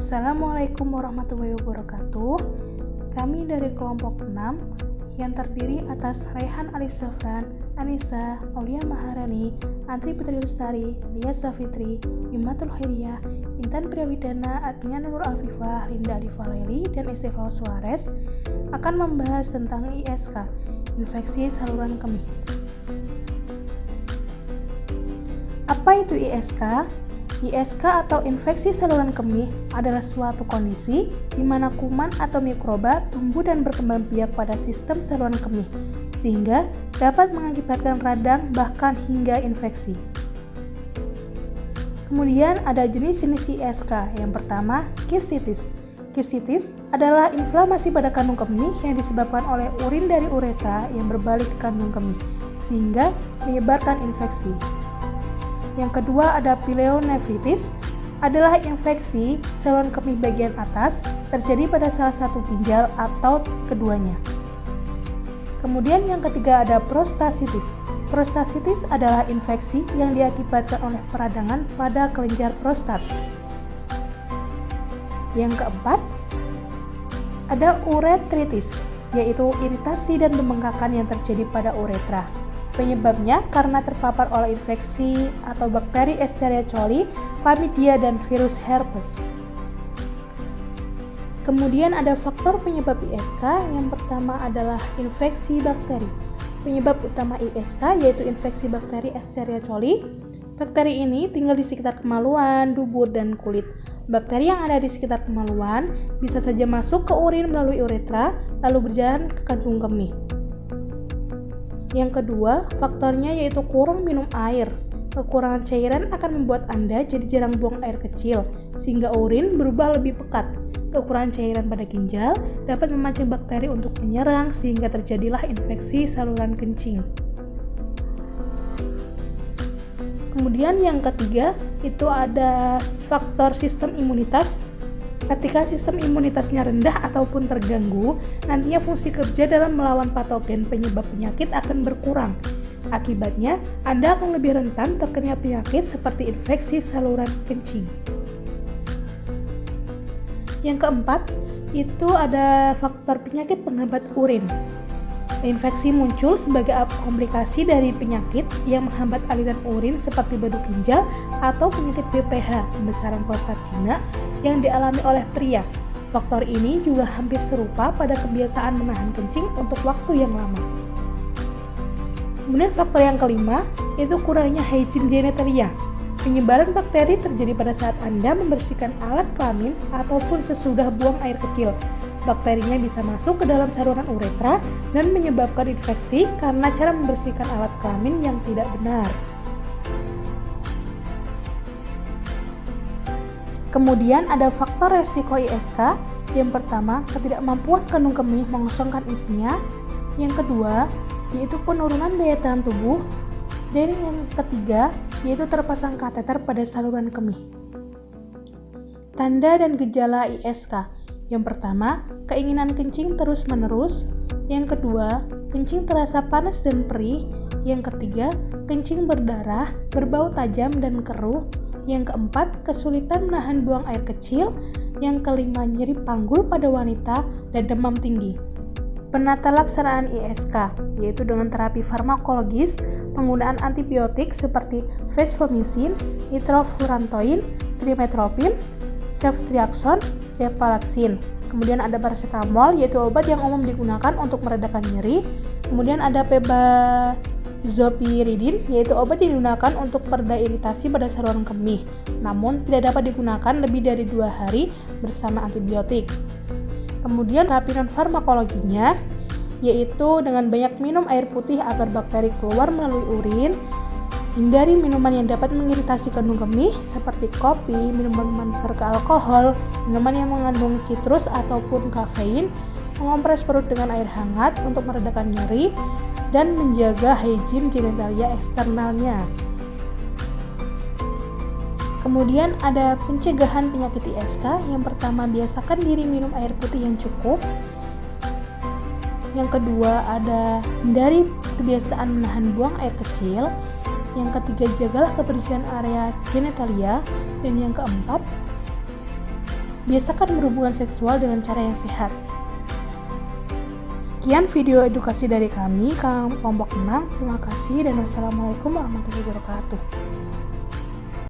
Assalamualaikum warahmatullahi wabarakatuh. Kami dari kelompok 6 yang terdiri atas Raihan Alif Safran, Anissa, Aulia Maharani, Antri Putri Lestari, Lia Safitri, Imatul Khairiyah, Intan Priyawidana, Adnia Nur Alfifah, Linda Alifah Laili, dan Estefao Suarez akan membahas tentang ISK, infeksi saluran kemih. Apa itu ISK? ISK atau infeksi saluran kemih adalah suatu kondisi di mana kuman atau mikroba tumbuh dan berkembang biak pada sistem saluran kemih, sehingga dapat mengakibatkan radang bahkan hingga infeksi. Kemudian ada jenis-jenis ISK. Yang pertama, kistitis. Kistitis adalah inflamasi pada kandung kemih yang disebabkan oleh urin dari uretra yang berbalik ke kandung kemih, sehingga menyebarkan infeksi. Yang kedua ada pielonefritis, adalah infeksi saluran kemih bagian atas terjadi pada salah satu ginjal atau keduanya. Kemudian yang ketiga ada prostasitis. Prostasitis adalah infeksi yang diakibatkan oleh peradangan pada kelenjar prostat. Yang keempat ada uretritis, yaitu iritasi dan pembengkakan yang terjadi pada uretra. Penyebabnya karena terpapar oleh infeksi atau bakteri Escherichia coli, chlamydia, dan virus herpes. Kemudian ada faktor penyebab ISK. Yang pertama adalah infeksi bakteri. Penyebab utama ISK yaitu infeksi bakteri Escherichia coli. Bakteri ini tinggal di sekitar kemaluan, dubur, dan kulit. Bakteri yang ada di sekitar kemaluan bisa saja masuk ke urin melalui uretra lalu berjalan ke kandung kemih. Yang kedua, faktornya yaitu kurang minum air. Kekurangan cairan akan membuat Anda jadi jarang buang air kecil, sehingga urin berubah lebih pekat. Kekurangan cairan pada ginjal dapat memancing bakteri untuk menyerang, sehingga terjadilah infeksi saluran kencing. Kemudian yang ketiga, itu ada faktor sistem imunitas. Ketika sistem imunitasnya rendah ataupun terganggu, nantinya fungsi kerja dalam melawan patogen penyebab penyakit akan berkurang. Akibatnya, Anda akan lebih rentan terkena penyakit seperti infeksi saluran kencing. Yang keempat, itu ada faktor penyakit penghambat urin. Infeksi muncul sebagai komplikasi dari penyakit yang menghambat aliran urin seperti bedu ginjal atau penyakit BPH, pembesaran prostat jinak, yang dialami oleh pria. Faktor ini juga hampir serupa pada kebiasaan menahan kencing untuk waktu yang lama. Kemudian faktor yang kelima, itu kurangnya hygiene genitalia. Penyebaran bakteri terjadi pada saat Anda membersihkan alat kelamin ataupun sesudah buang air kecil. Bakterinya bisa masuk ke dalam saluran uretra dan menyebabkan infeksi karena cara membersihkan alat kelamin yang tidak benar. Kemudian ada faktor resiko ISK. Yang pertama, ketidakmampuan kandung kemih mengosongkan isinya. Yang kedua, yaitu penurunan daya tahan tubuh. Dan yang ketiga, yaitu terpasang kateter pada saluran kemih. Tanda dan gejala ISK. Yang pertama, keinginan kencing terus-menerus. Yang kedua, kencing terasa panas dan perih. Yang ketiga, kencing berdarah, berbau tajam dan keruh. Yang keempat, kesulitan menahan buang air kecil. Yang kelima, nyeri panggul pada wanita dan demam tinggi. Penata laksanaan ISK, yaitu dengan terapi farmakologis, penggunaan antibiotik seperti fosfomycin, nitrofurantoin, trimetoprim, ceftriaxone, cefalexin. Kemudian ada paracetamol, yaitu obat yang umum digunakan untuk meredakan nyeri. Kemudian ada pebazopiridin, yaitu obat yang digunakan untuk pereda iritasi pada saluran kemih, namun tidak dapat digunakan lebih dari 2 hari bersama antibiotik. Kemudian terapi non-farmakologinya, yaitu dengan banyak minum air putih agar bakteri keluar melalui urin. Hindari minuman yang dapat mengiritasi kandung kemih seperti kopi, minuman beralkohol, minuman yang mengandung citrus ataupun kafein, mengompres perut dengan air hangat untuk meredakan nyeri, dan menjaga hygiene genitalia eksternalnya. Kemudian ada pencegahan penyakit ISK. Yang pertama, biasakan diri minum air putih yang cukup. Yang kedua, ada hindari kebiasaan menahan buang air kecil. Yang ketiga, jagalah kebersihan area genitalia. Dan yang keempat, Biasakan berhubungan seksual dengan cara yang sehat. Sekian video edukasi dari kami, kelompok 6. Terima kasih dan wassalamualaikum warahmatullahi wabarakatuh.